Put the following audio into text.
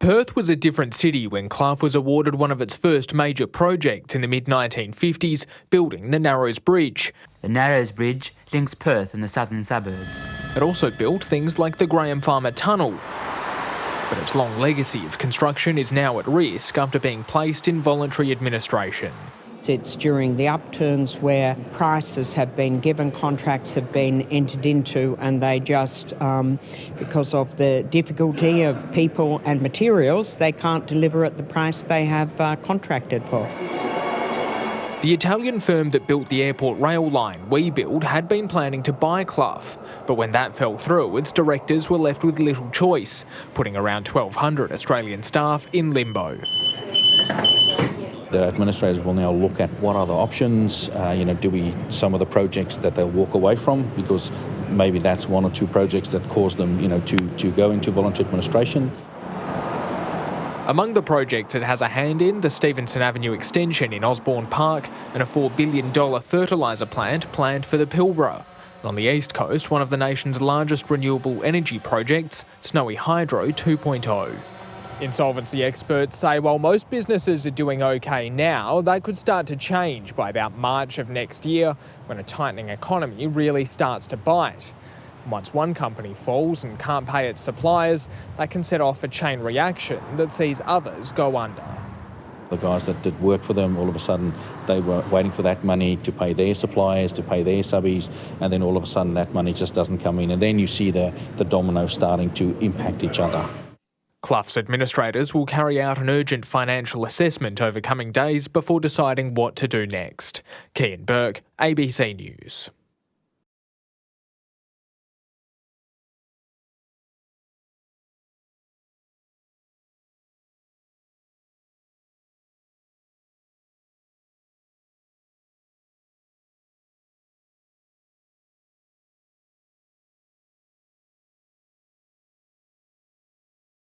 Perth was a different city when Clough was awarded one of its first major projects in the mid-1950s, building the Narrows Bridge. The Narrows Bridge links Perth and the southern suburbs. It also built things like the Graham Farmer Tunnel. But its long legacy of construction is now at risk after being placed in voluntary administration. It's during the upturns where prices have been given, contracts have been entered into, and they just, because of the difficulty of people and materials, they can't deliver at the price they have contracted for. The Italian firm that built the airport rail line, WeBuild, had been planning to buy Clough, but when that fell through, its directors were left with little choice, putting around 1,200 Australian staff in limbo. The administrators will now look at what are the options, some of the projects that they'll walk away from, because maybe that's one or two projects that cause them, to go into voluntary administration. Among the projects it has a hand in, the Stevenson Avenue extension in Osborne Park and a $4 billion fertiliser plant planned for the Pilbara. On the east coast, one of the nation's largest renewable energy projects, Snowy Hydro 2.0. Insolvency experts say while most businesses are doing okay now, that could start to change by about March of next year when a tightening economy really starts to bite. Once one company falls and can't pay its suppliers, that can set off a chain reaction that sees others go under. The guys that did work for them, all of a sudden they were waiting for that money to pay their suppliers, to pay their subbies, and then all of a sudden that money just doesn't come in, and then you see the dominoes starting to impact each other. Clough's administrators will carry out an urgent financial assessment over coming days before deciding what to do next. Kian Burke, ABC News.